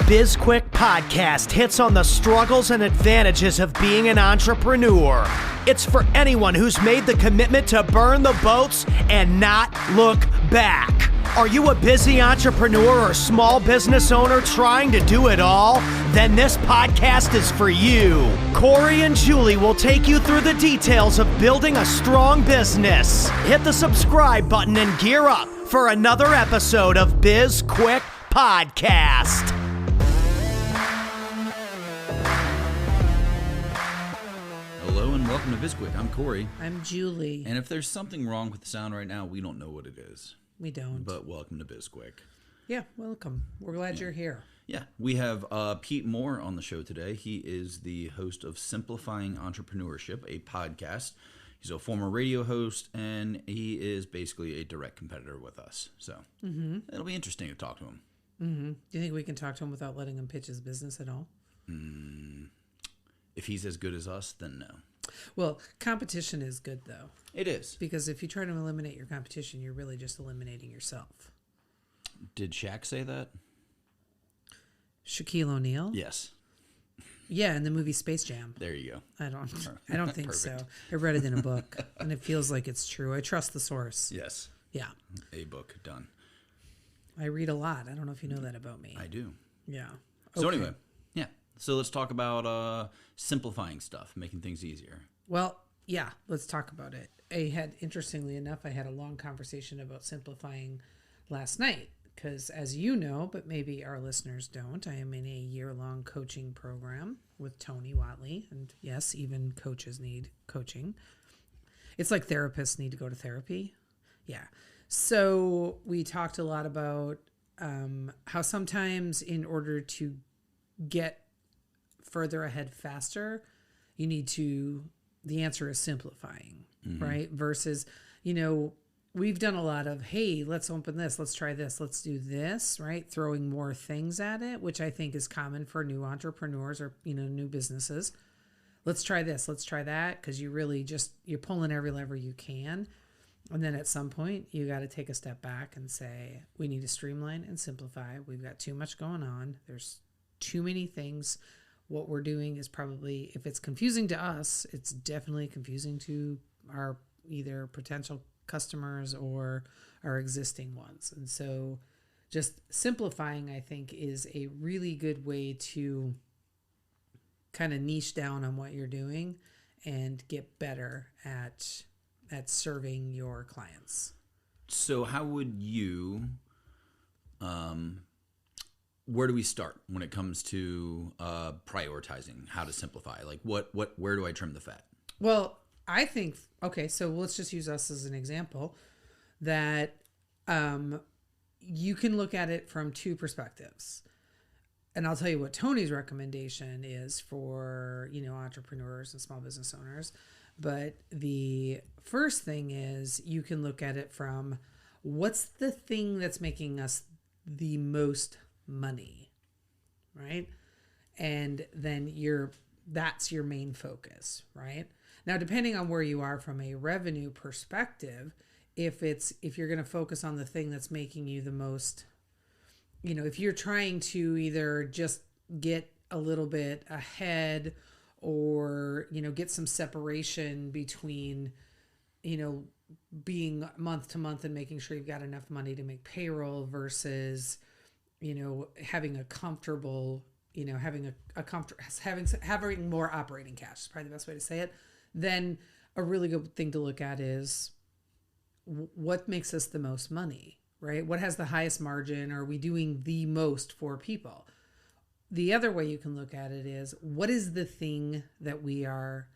BizQuik podcast hits on the struggles and advantages of being an entrepreneur. It's for anyone who's made the commitment to burn the boats and not look back. Are you a busy entrepreneur or small business owner trying to do it all? Then this podcast is for you. Corey and Julie will take you through the details of building a strong business. Hit the subscribe button and gear up for another episode of BizQuik Podcast. Hello and welcome to BizQuik. I'm Corey. I'm Julie. And if there's something wrong with the sound right now, we don't know what it is. We don't. But welcome to BizQuik. Yeah, welcome. We're glad you're here. Yeah, we have Pete Mohr on the show today. He is the host of Simplifying Entrepreneurship, a podcast. He's a former radio host, and he is basically a direct competitor with us. So it'll be interesting to talk to him. Do you think we can talk to him without letting him pitch his business at all? If he's as good as us, then no. Well, competition is good, though. It is. Because if you try to eliminate your competition, you're really just eliminating yourself. Did Shaq say that? Shaquille O'Neal? Yes. Yeah, in the movie Space Jam. There you go. I don't think so. I read it in a book, and it feels like it's true. I trust the source. Yes. Yeah. A book done. I read a lot. I don't know if you know that about me. I do. Yeah. So Okay. anyway, yeah. So let's talk about simplifying stuff, making things easier. Well, yeah, let's talk about it. Interestingly enough, I had a long conversation about simplifying last night because, as you know, but maybe our listeners don't, I am in a year-long coaching program with Tony Watley. And yes, even coaches need coaching. It's like therapists need to go to therapy. Yeah. So we talked a lot about how sometimes in order to get further ahead faster, you need to, the answer is simplifying, right? Versus, we've done a lot of, hey, let's open this, let's try this, let's do this, right? Throwing more things at it, which I think is common for new entrepreneurs or, new businesses. Let's try this, let's try that, because you're pulling every lever you can. And then at some point, you got to take a step back and say, we need to streamline and simplify. We've got too much going on. There's too many things. What we're doing is probably, if it's confusing to us, it's definitely confusing to our either potential customers or our existing ones. And so just simplifying, I think, is a really good way to kind of niche down on what you're doing and get better at serving your clients. So how would you, where do we start when it comes to prioritizing how to simplify? Like where do I trim the fat? Well, I think, okay, so let's just use us as an example that you can look at it from two perspectives. And I'll tell you what Tony's recommendation is for, entrepreneurs and small business owners. But the first thing is you can look at it from what's the thing that's making us the most money, right? And then that's your main focus, right? Now, depending on where you are from a revenue perspective, if you're going to focus on the thing that's making you the most, if you're trying to either just get a little bit ahead or, get some separation between, being month to month and making sure you've got enough money to make payroll versus, having a comfortable, having more operating cash is probably the best way to say it. Then a really good thing to look at is what makes us the most money, right? What has the highest margin? Are we doing the most for people? The other way you can look at it is what is the thing that we are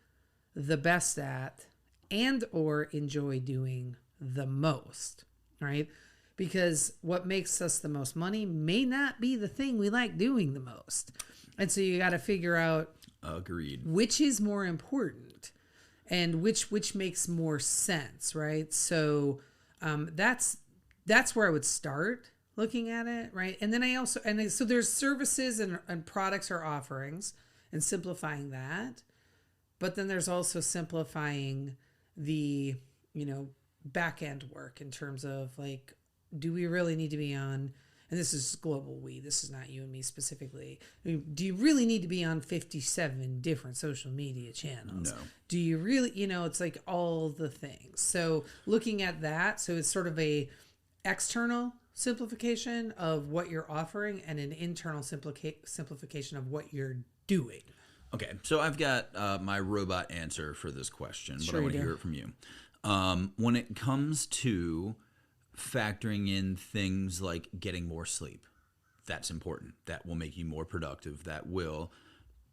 the best at and or enjoy doing the most, right? Because what makes us the most money may not be the thing we like doing the most. And so you got to figure out which is more important and which makes more sense, right? So that's where I would start looking at it, right? And then so there's services and products or offerings and simplifying that. But then there's also simplifying the, back end work in terms of like, do we really need to be on and this is global we, this is not you and me specifically. I mean, do you really need to be on 57 different social media channels? No. Do you really, it's like all the things. So looking at that, so it's sort of a external simplification of what you're offering and an internal simplification of what you're doing. Okay, so I've got my robot answer for this question, but Sure I want to you do. hear it from you. When it comes to factoring in things like getting more sleep, that's important. That will make you more productive. That will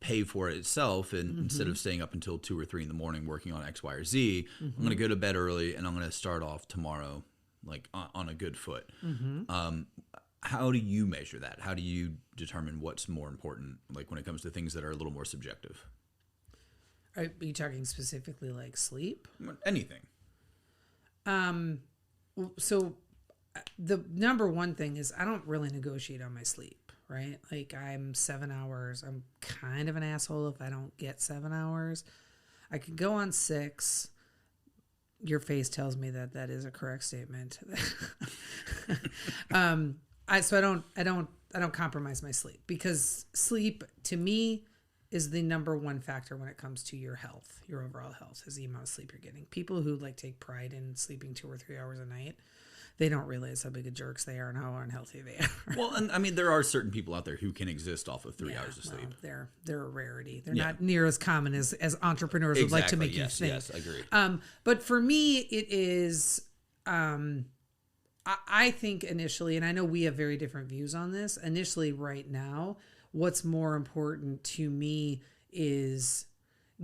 pay for it itself. And instead of staying up until 2 or 3 in the morning working on X, Y, or Z, I'm going to go to bed early and I'm going to start off tomorrow like on a good foot. How do you measure that? How do you determine what's more important, like when it comes to things that are a little more subjective? Are you talking specifically like sleep? Anything. So the number one thing is I don't really negotiate on my sleep, right? Like I'm 7 hours. I'm kind of an asshole if I don't get 7 hours. I could go on 6. Your face tells me that that is a correct statement. So I don't compromise my sleep, because sleep to me is the number one factor when it comes to your health, your overall health, is the amount of sleep you're getting. People who like take pride in sleeping 2 or 3 hours a night, they don't realize how big of jerks they are and how unhealthy they are. Well, and I mean, there are certain people out there who can exist off of 3 hours of sleep. Well, they're a rarity. They're not near as common as entrepreneurs would like to make you think. Yes, I agree. But for me, it is, I think initially, and I know we have very different views on this, initially right now, what's more important to me is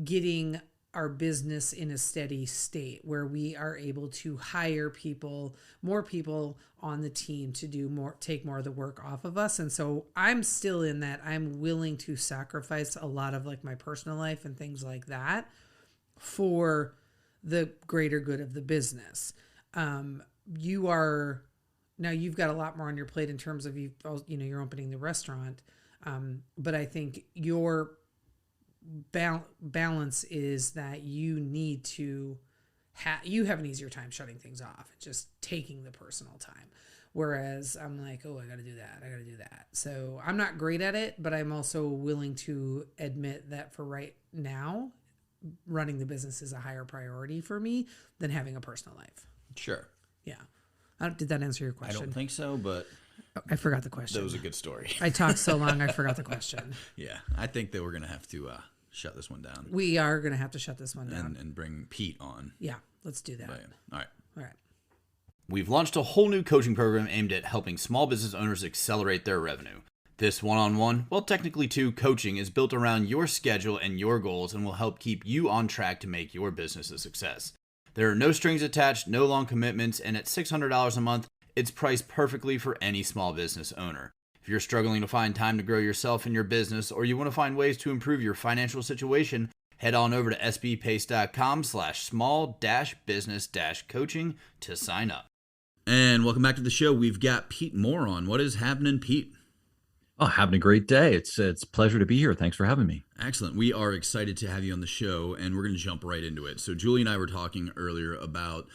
getting our business in a steady state where we are able to hire more people on the team to take more of the work off of us. And so I'm still in that I'm willing to sacrifice a lot of like my personal life and things like that for the greater good of the business. You've got a lot more on your plate in terms of you're opening the restaurant. But I think your balance is that you need to you have an easier time shutting things off, just taking the personal time. Whereas I'm like, oh, I got to do that. So I'm not great at it, but I'm also willing to admit that for right now, running the business is a higher priority for me than having a personal life. Sure. Yeah. Did that answer your question? I don't think so, but I forgot the question. that was a good story. I talked so long, I forgot the question. Yeah, I think that we're going to have to shut this one down. We are going to have to shut this one down. And bring Pete on. Yeah, let's do that. But, all right. All right. We've launched a whole new coaching program aimed at helping small business owners accelerate their revenue. This one-on-one, well, technically two, coaching is built around your schedule and your goals and will help keep you on track to make your business a success. There are no strings attached, no long commitments, and at $600 a month, it's priced perfectly for any small business owner. If you're struggling to find time to grow yourself and your business, or you want to find ways to improve your financial situation, head on over to sbpace.com/small-business-coaching to sign up. And welcome back to the show. We've got Pete Mohr on. What is happening, Pete? Oh, having a great day. It's a pleasure to be here. Thanks for having me. Excellent. We are excited to have you on the show, and we're going to jump right into it. So Julie and I were talking earlier about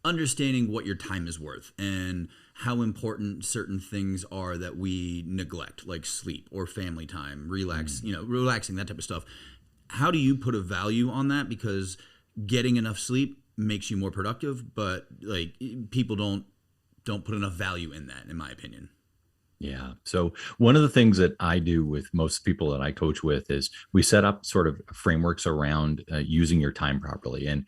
understanding what your time is worth and how important certain things are that we neglect, like sleep or family time, relaxing, that type of stuff. How do you put a value on that? Because getting enough sleep makes you more productive, but like people don't put enough value in that, in my opinion. Yeah. So one of the things that I do with most people that I coach with is we set up sort of frameworks around using your time properly and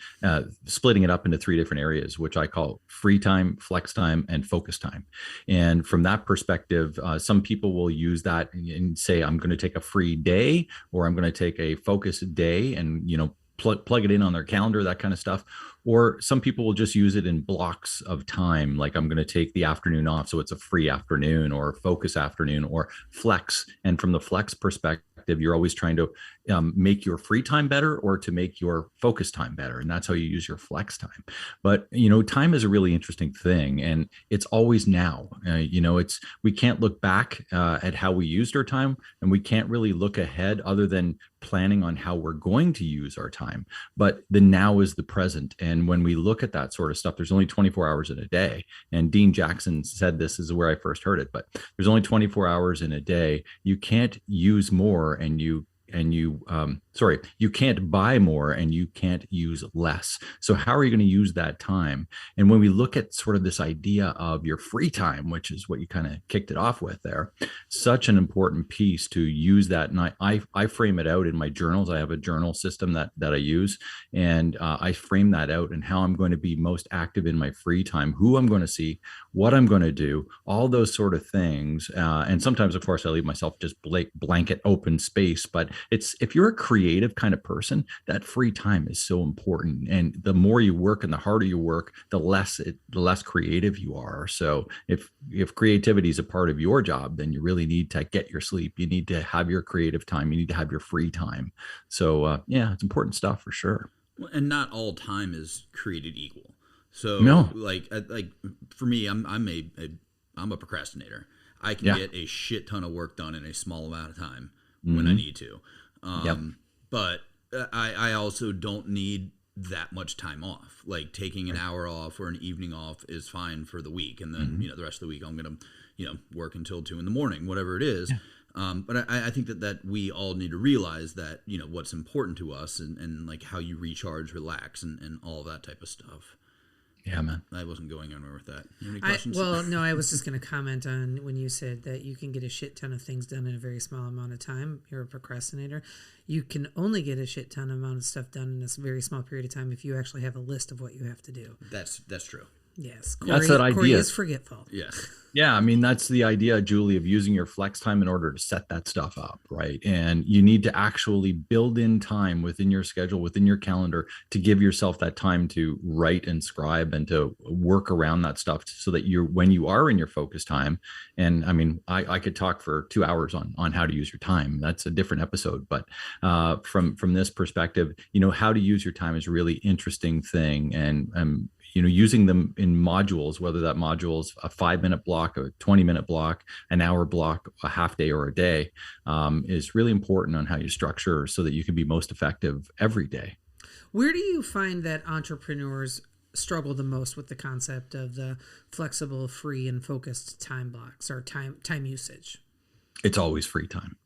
splitting it up into 3 different areas, which I call free time, flex time, and focus time. And from that perspective, some people will use that and say, I'm going to take a free day, or I'm going to take a focused day and, plug it in on their calendar, that kind of stuff. Or some people will just use it in blocks of time, like I'm going to take the afternoon off, so it's a free afternoon or focus afternoon or flex. And from the flex perspective, you're always trying to make your free time better or to make your focus time better. And that's how you use your flex time. But, time is a really interesting thing, and it's always now. We can't look back at how we used our time, and we can't really look ahead other than planning on how we're going to use our time, but the now is the present. And when we look at that sort of stuff, there's only 24 hours in a day. And Dean Jackson said this is where I first heard it, but there's only 24 hours in a day. You can't use more you can't buy more and you can't use less. So how are you going to use that time? And when we look at sort of this idea of your free time, which is what you kind of kicked it off with there, such an important piece to use that. And I frame it out in my journals. I have a journal system that I use, and I frame that out and how I'm going to be most active in my free time, who I'm going to see, what I'm going to do, all those sort of things. And sometimes, of course, I leave myself just blanket open space, but if you're a creative kind of person, that free time is so important. And the more you work and the harder you work, the less creative you are. So if creativity is a part of your job, then you really need to get your sleep. You need to have your creative time. You need to have your free time. So it's important stuff for sure. And not all time is created equal. So no. like for me, I'm a procrastinator. I can get a shit ton of work done in a small amount of time when I need to. But I also don't need that much time off. Like taking an hour off or an evening off is fine for the week. And then, the rest of the week I'm going to, work until 2 a.m, whatever it is. Yeah. But I think that we all need to realize that, what's important to us and like how you recharge, relax and all that type of stuff. Yeah, man. I wasn't going anywhere with that. You have any questions? I was just going to comment on when you said that you can get a shit ton of things done in a very small amount of time. You're a procrastinator. You can only get a shit ton amount of stuff done in a very small period of time if you actually have a list of what you have to do. That's true. Yes. That's that idea. Corey is forgetful. Yes. Yeah, I mean, that's the idea, Julie, of using your flex time in order to set that stuff up, right? And you need to actually build in time within your schedule, within your calendar, to give yourself that time to write and scribe and to work around that stuff so that when you are in your focus time, and I mean, I could talk for 2 hours on how to use your time. That's a different episode. But from this perspective, how to use your time is a really interesting thing. And using them in modules, whether that module is a 5-minute block, a 20-minute block, an hour block, a half day or a day, is really important on how you structure so that you can be most effective every day. Where do you find that entrepreneurs struggle the most with the concept of the flexible, free, and focused time blocks or time usage? It's always free time.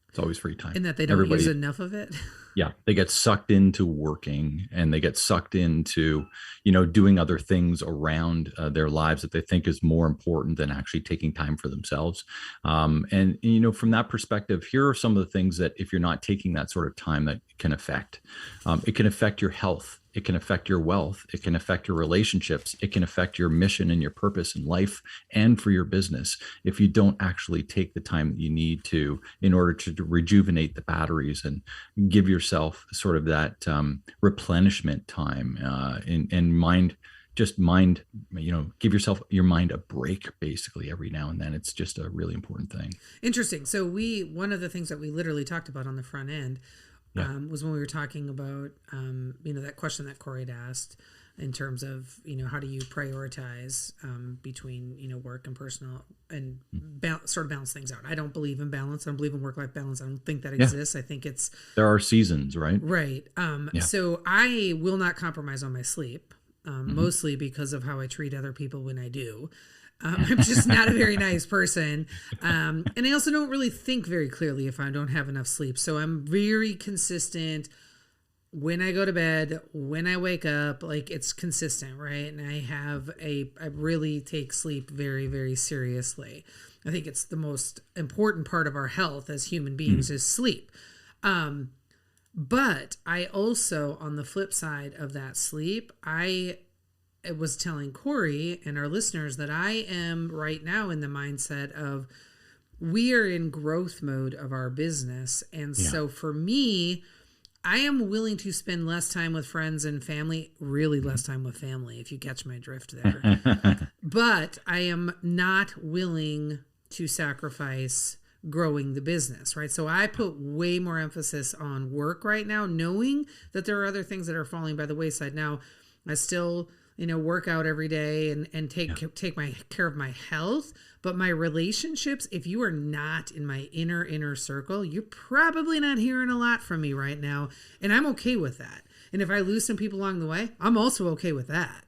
It's always free time. And that they don't use enough of it? Yeah, they get sucked into working and they get sucked into, doing other things around their lives that they think is more important than actually taking time for themselves. And from that perspective, here are some of the things that if you're not taking that sort of time that can affect. It can affect your health. It can affect your wealth. It can affect your relationships. It can affect your mission and your purpose in life and for your business if you don't actually take the time that you need to in order to rejuvenate the batteries and give yourself sort of that replenishment time and give yourself your mind a break basically every now and then. It's just a really important thing. Interesting. So one of the things that we literally talked about on the front end was when we were talking about, that question that Corey had asked in terms of, how do you prioritize between, work and personal and sort of balance things out. I don't believe in balance. I don't believe in work-life balance. I don't think that exists. I think there are seasons, right? Right. So I will not compromise on my sleep, mostly because of how I treat other people when I do. I'm just not a very nice person. And I also don't really think very clearly if I don't have enough sleep. So I'm very consistent when I go to bed, when I wake up, like it's consistent, right? And I really take sleep very, very seriously. I think it's the most important part of our health as human beings is sleep. But I also, on the flip side of that sleep, I was telling Corey and our listeners that I am right now in the mindset of we are in growth mode of our business. And so for me, I am willing to spend less time with friends and family, really less time with family, if you catch my drift there. But I am not willing to sacrifice growing the business, right? So I put way more emphasis on work right now, knowing that there are other things that are falling by the wayside. Now, I still work out every day and take my care of my health. But my relationships, if you are not in my inner circle, you're probably not hearing a lot from me right now. And I'm okay with that. And if I lose some people along the way, I'm also okay with that.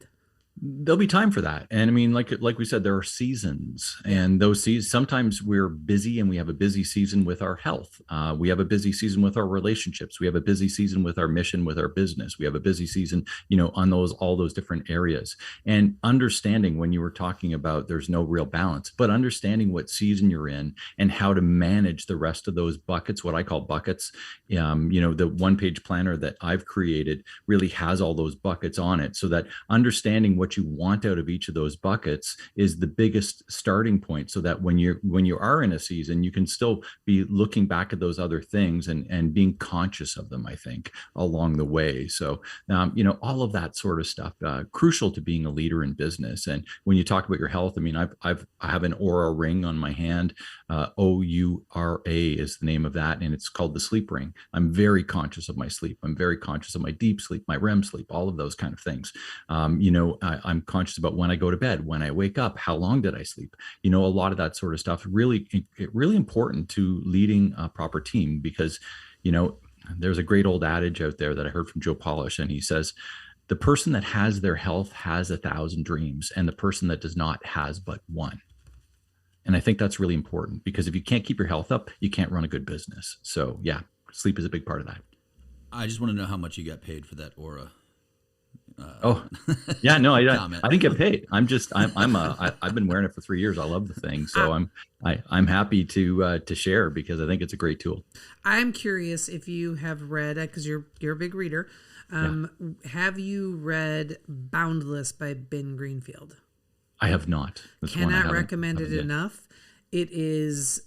There'll be time for that. And I mean, like we said, there are seasons, and those seasons, sometimes we're busy and we have a busy season with our health. We have a busy season with our relationships. We have a busy season with our mission, with our business. We have a busy season, on all those different areas. And understanding, when you were talking about there's no real balance, but understanding what season you're in and how to manage the rest of those buckets, what I call buckets. The 1-page planner that I've created really has all those buckets on it, so that understanding what you want out of each of those buckets is the biggest starting point, so that when you are in a season, you can still be looking back at those other things and being conscious of them, I think, along the way. So all of that sort of stuff, crucial to being a leader in business. And when you talk about your health, I mean, I have an Oura ring on my hand. OURA is the name of that, and it's called the sleep ring. I'm very conscious of my sleep. I'm very conscious of my deep sleep, my REM sleep, all of those kind of things. I'm conscious about when I go to bed, when I wake up, how long did I sleep? A lot of that sort of stuff, really important to leading a proper team, because, there's a great old adage out there that I heard from Joe Polish, and he says, the person that has their health has 1,000 dreams, and the person that does not has but one. And I think that's really important, because if you can't keep your health up, you can't run a good business. So yeah, sleep is a big part of that. I just want to know how much you got paid for that Aura. Yeah, no, I didn't get paid. I've been wearing it for 3 years. I love the thing. So I'm happy to share, because I think it's a great tool. I'm curious if you have read, because you're a big reader. Have you read Boundless by Ben Greenfield? I have not. Cannot recommend it enough. It is,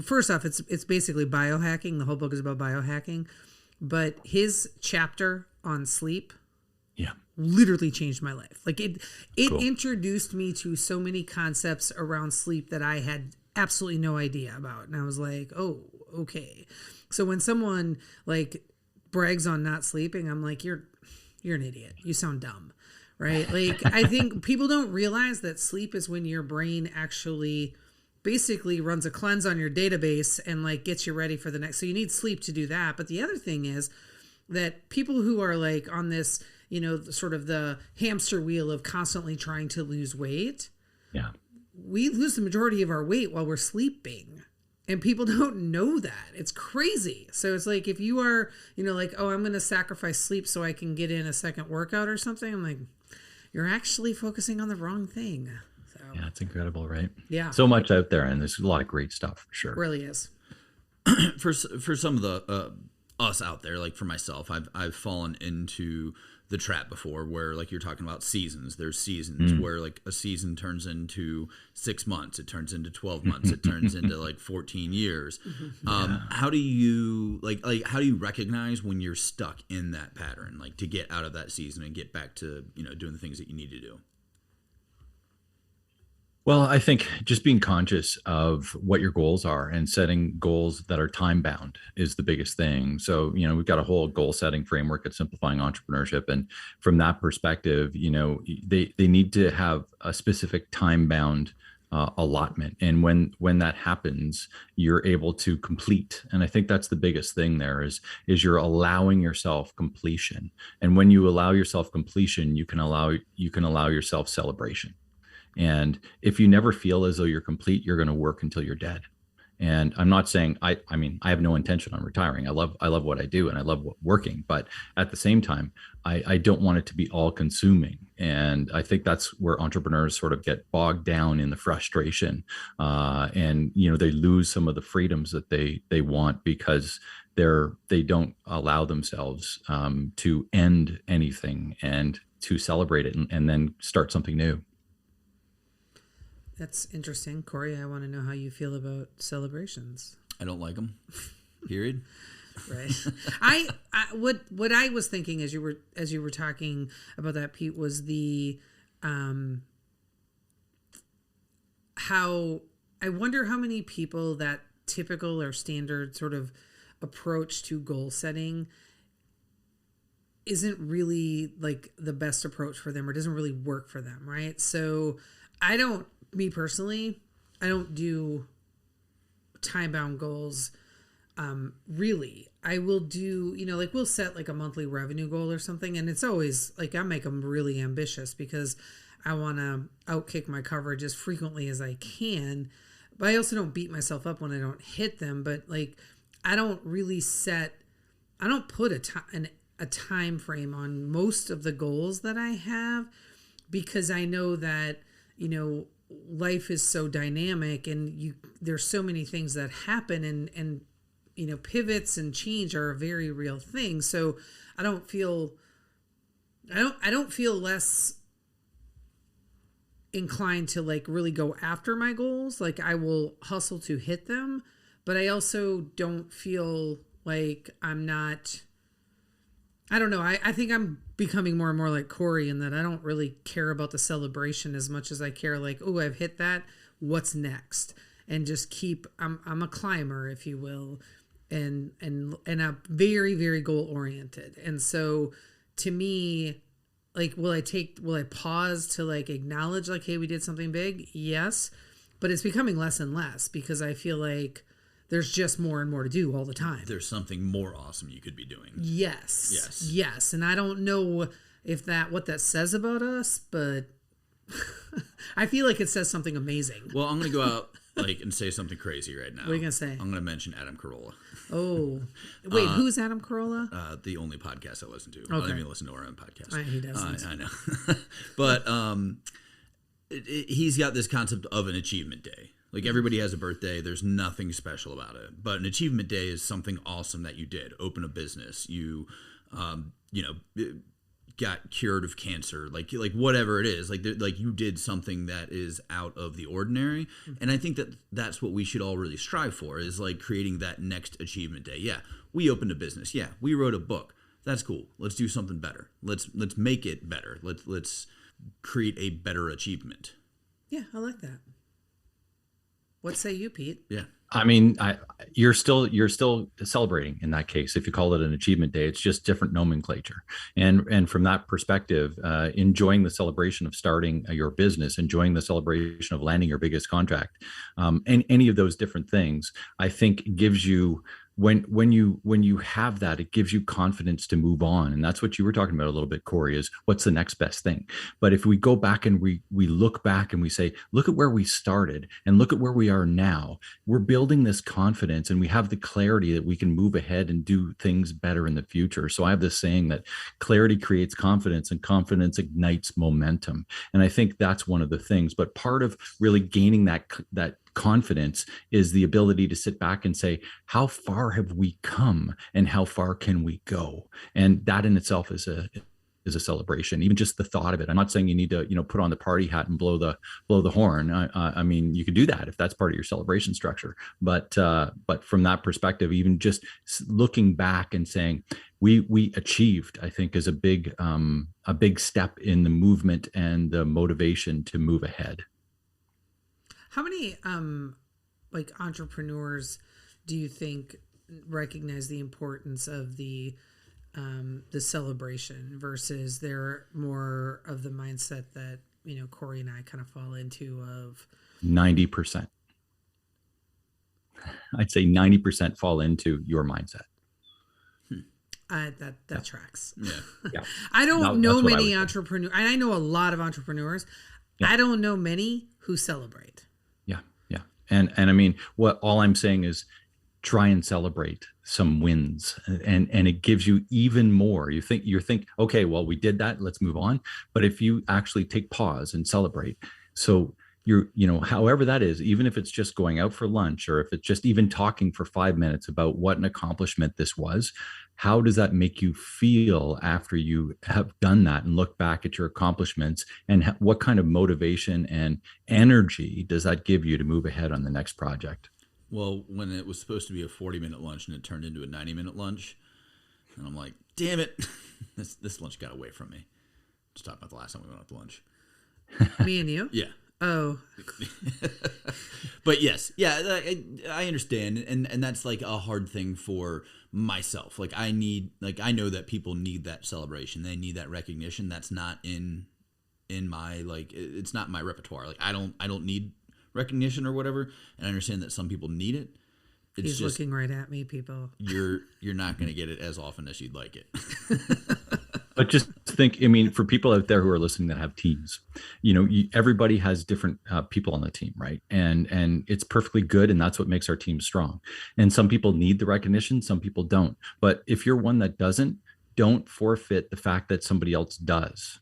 first off, it's basically biohacking. The whole book is about biohacking, but his chapter on sleep, literally changed my life. Like it cool. Introduced me to so many concepts around sleep that I had absolutely no idea about, and I was like, oh, okay. So when someone like brags on not sleeping, I'm like, you're an idiot. You sound dumb. Right? Like, I think people don't realize that sleep is when your brain actually basically runs a cleanse on your database and like gets you ready for the next. So you need sleep to do that. But the other thing is that people who are like on this, sort of the hamster wheel of constantly trying to lose weight. Yeah. We lose the majority of our weight while we're sleeping. And people don't know that. It's crazy. So it's like, if you are, like, oh, I'm going to sacrifice sleep so I can get in a second workout or something, I'm like, you're actually focusing on the wrong thing. So yeah, it's incredible, right? Yeah. So much out there, and there's a lot of great stuff for sure. It really is. For some of the us out there, like for myself, I've fallen into the trap before, where like you're talking about seasons. There's seasons where like a season turns into 6 months, it turns into 12 months, it turns into like 14 years. How do you how do you recognize when you're stuck in that pattern, like to get out of that season and get back to doing the things that you need to do? Well, I think just being conscious of what your goals are and setting goals that are time bound is the biggest thing. So, we've got a whole goal setting framework at Simplifying Entrepreneurship. And from that perspective, they need to have a specific time bound allotment. And when that happens, you're able to complete. And I think that's the biggest thing there is you're allowing yourself completion. And when you allow yourself completion, you can allow yourself celebration. And if you never feel as though you're complete, you're going to work until you're dead. And I'm not saying, I have no intention on retiring. I love what I do and I love working, but at the same time, I don't want it to be all consuming. And I think that's where entrepreneurs sort of get bogged down in the frustration. And, they lose some of the freedoms that they want because they don't allow themselves to end anything and to celebrate it and then start something new. That's interesting. Corey, I want to know how you feel about celebrations. I don't like them. Period. Right. What I was thinking as you were talking about that, Pete, was the how I wonder how many people that typical or standard sort of approach to goal setting isn't really like the best approach for them or doesn't really work for them, right? So me personally, I don't do time-bound goals. Really, I will do, like we'll set like a monthly revenue goal or something. And it's always like, I make them really ambitious because I want to outkick my coverage as frequently as I can. But I also don't beat myself up when I don't hit them. But like, I don't put a time frame on most of the goals that I have, because I know that, life is so dynamic and there's so many things that happen and pivots and change are a very real thing. So I don't feel less inclined to like really go after my goals. Like I will hustle to hit them, but I also don't feel like I don't know. I think I'm becoming more and more like Corey in that I don't really care about the celebration as much as I care like, oh, I've hit that. What's next? And just I'm a climber, if you will, and I'm very, very goal oriented. And so to me, like, will I pause to like acknowledge like, hey, we did something big? Yes. But it's becoming less and less because I feel like there's just more and more to do all the time. There's something more awesome you could be doing. Yes. And I don't know what that says about us, but I feel like it says something amazing. Well, I'm going to go out and say something crazy right now. What are you going to say? I'm going to mention Adam Carolla. Oh. Wait, who's Adam Carolla? The only podcast I listen to. Okay. I don't even listen to our own podcast. He doesn't. I know. But he's got this concept of an achievement day. Like everybody has a birthday. There's nothing special about it. But an achievement day is something awesome that you did. Open a business. You, got cured of cancer. Like whatever it is. Like you did something that is out of the ordinary. And I think that's what we should all really strive for, is like creating that next achievement day. Yeah, we opened a business. Yeah, we wrote a book. That's cool. Let's do something better. Let's make it better. Let's create a better achievement. Yeah, I like that. What say you, Pete? Yeah. I mean, you're still celebrating in that case. If you call it an achievement day, it's just different nomenclature. And from that perspective, enjoying the celebration of starting your business, enjoying the celebration of landing your biggest contract, and any of those different things, I think gives you, when you have that, it gives you confidence to move on. And that's what you were talking about a little bit, Corey, is what's the next best thing. But if we go back and we look back and we say, look at where we started and look at where we are now, we're building this confidence and we have the clarity that we can move ahead and do things better in the future. So I have this saying that clarity creates confidence and confidence ignites momentum. And I think that's one of the things. But part of really gaining that confidence is the ability to sit back and say, how far have we come and how far can we go? And that in itself is a celebration. Even just the thought of it. I'm not saying you need to, put on the party hat and blow the horn. I mean, you could do that if that's part of your celebration structure. But from that perspective, even just looking back and saying we achieved, I think, is a big step in the movement and the motivation to move ahead. How many entrepreneurs do you think recognize the importance of the celebration versus they're more of the mindset that Corey and I kind of fall into of 90%? I'd say 90% fall into your mindset. That tracks. Yeah. I don't know many entrepreneurs. I know a lot of entrepreneurs. Yeah. I don't know many who celebrate. And I mean, all I'm saying is try and celebrate some wins, and it gives you even more. You think, okay, well, we did that, let's move on. But if you actually take pause and celebrate, so however that is, even if it's just going out for lunch or if it's just even talking for 5 minutes about what an accomplishment this was, how does that make you feel after you have done that and look back at your accomplishments, and what kind of motivation and energy does that give you to move ahead on the next project? Well, when it was supposed to be a 40-minute lunch and it turned into a 90-minute lunch, and I'm like, damn it, this lunch got away from me. Just talking about the last time we went out to lunch. Me and you? Yeah. Oh, But yes, yeah, I understand, and that's like a hard thing for myself. Like I know that people need that celebration, they need that recognition. That's not in my, like, it's not my repertoire. Like I don't need recognition or whatever, and I understand that some people need it. It's he's just, looking right at me, people. you're not going to get it as often as you'd like it. But just think, I mean, for people out there who are listening that have teams, everybody has different people on the team, right? And it's perfectly good, and that's what makes our team strong. And some people need the recognition, some people don't. But if you're one that doesn't, don't forfeit the fact that somebody else does,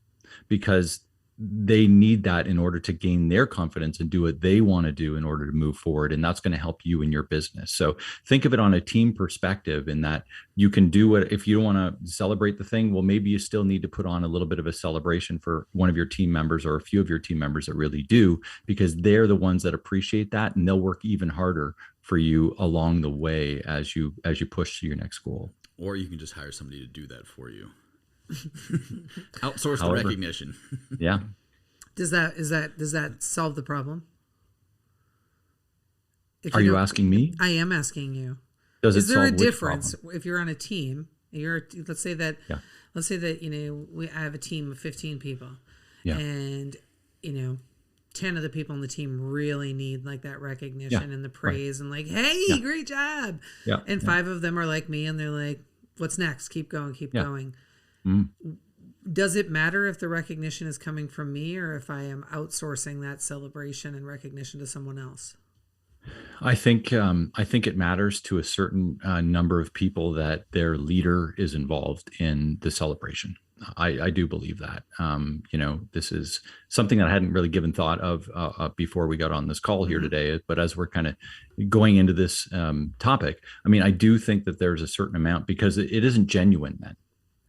because they need that in order to gain their confidence and do what they want to do in order to move forward. And that's going to help you in your business. So think of it on a team perspective, in that you can do it. If you don't want to celebrate the thing, well, maybe you still need to put on a little bit of a celebration for one of your team members or a few of your team members that really do, because they're the ones that appreciate that, and they'll work even harder for you along the way as you push to your next goal. Or you can just hire somebody to do that for you. Outsource the recognition. Yeah. Does that solve the problem? Are you asking me? I am asking you. Is there a difference if you're on a team? Let's say that I have a team of 15 people, and 10 of the people on the team really need like that recognition and the praise, and like, hey, great job. Yeah. And 5 of them are like me, and they're like, what's next? Keep going, keep going. Does it matter if the recognition is coming from me, or if I am outsourcing that celebration and recognition to someone else? I think it matters to a certain number of people that their leader is involved in the celebration. I do believe that. This is something that I hadn't really given thought of before we got on this call here today. But as we're kind of going into this topic, I mean, I do think that there's a certain amount, because it isn't genuine then.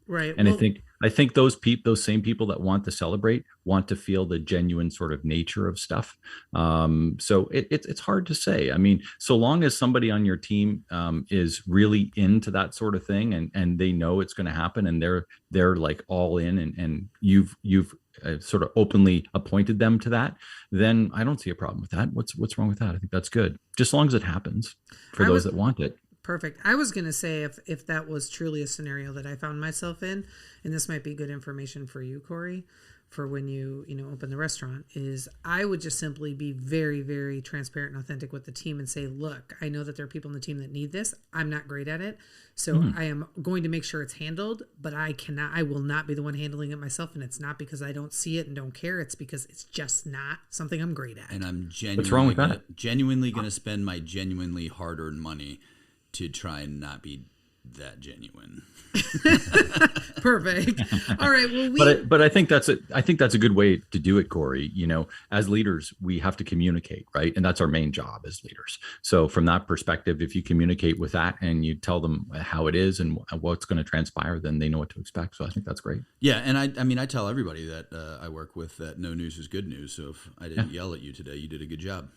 Right. And I think those same people that want to celebrate want to feel the genuine sort of nature of stuff. So it's hard to say. I mean, so long as somebody on your team is really into that sort of thing, and they know it's going to happen, and they're like all in, and you've sort of openly appointed them to that, then I don't see a problem with that. What's wrong with that? I think that's good, just as long as it happens for those that want it. Perfect. I was going to say, if that was truly a scenario that I found myself in, and this might be good information for you, Corey, for when you open the restaurant, is I would just simply be very, very transparent and authentic with the team and say, look, I know that there are people on the team that need this. I'm not great at it. So I am going to make sure it's handled, but I will not be the one handling it myself. And it's not because I don't see it and don't care. It's because it's just not something I'm great at. And I'm What's wrong with that? Genuinely going to spend my genuinely hard-earned money to try and not be that genuine. Perfect. All right. Well, but I think that's a good way to do it, Corey. As leaders, we have to communicate, right? And that's our main job as leaders. So from that perspective, if you communicate with that and you tell them how it is and what's going to transpire, then they know what to expect. So I think that's great. Yeah. And I tell everybody that I work with that no news is good news. So if I didn't yell at you today, you did a good job.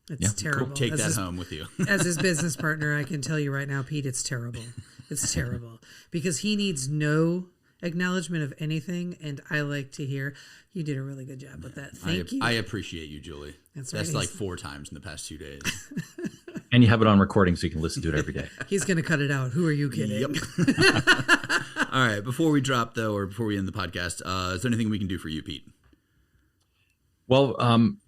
It's terrible. Cool. Take that home with you. As his business partner, I can tell you right now, Pete, it's terrible. It's terrible, because he needs no acknowledgement of anything, and I like to hear, you did a really good job with that. Thank you. I appreciate you, Julie. That's right. That's like 4 times in the past 2 days. And you have it on recording so you can listen to it every day. He's going to cut it out. Who are you kidding? Yep. All right. Before we drop, though, or before we end the podcast, is there anything we can do for you, Pete? Well,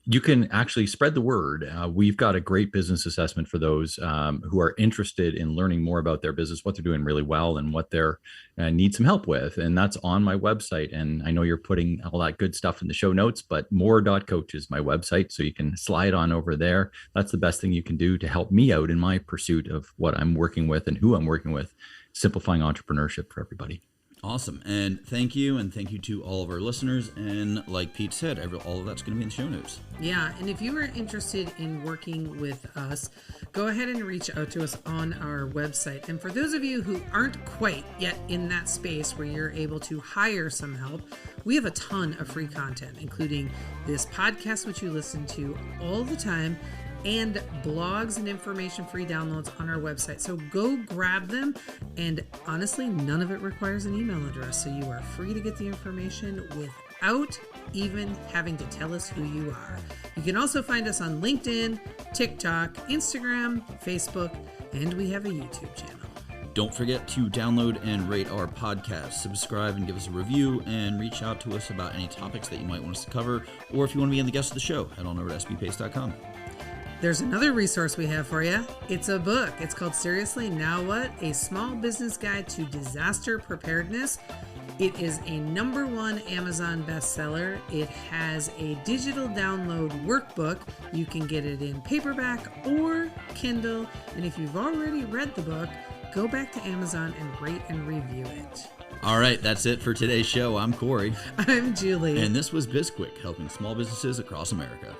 you can actually spread the word. We've got a great business assessment for those who are interested in learning more about their business, what they're doing really well, and what they're need some help with. And that's on my website. And I know you're putting all that good stuff in the show notes, but mohr.coach is my website. So you can slide on over there. That's the best thing you can do to help me out in my pursuit of what I'm working with and who I'm working with, simplifying entrepreneurship for everybody. Awesome. And thank you to all of our listeners. And like Pete said, all of that's going to be in the show notes. Yeah. And if you are interested in working with us, go ahead and reach out to us on our website. And for those of you who aren't quite yet in that space where you're able to hire some help, we have a ton of free content, including this podcast, which you listen to all the time, and blogs and information-free downloads on our website. So go grab them. And honestly, none of it requires an email address. So you are free to get the information without even having to tell us who you are. You can also find us on LinkedIn, TikTok, Instagram, Facebook, and we have a YouTube channel. Don't forget to download and rate our podcast, subscribe and give us a review, and reach out to us about any topics that you might want us to cover, or if you want to be on the guest of the show, head on over to sbpace.com. There's another resource we have for you. It's a book. It's called Seriously, Now What? A Small Business Guide to Disaster Preparedness. It is a #1 Amazon bestseller. It has a digital download workbook. You can get it in paperback or Kindle. And if you've already read the book, go back to Amazon and rate and review it. All right, that's it for today's show. I'm Corey. I'm Julie. And this was BizQuik, helping small businesses across America.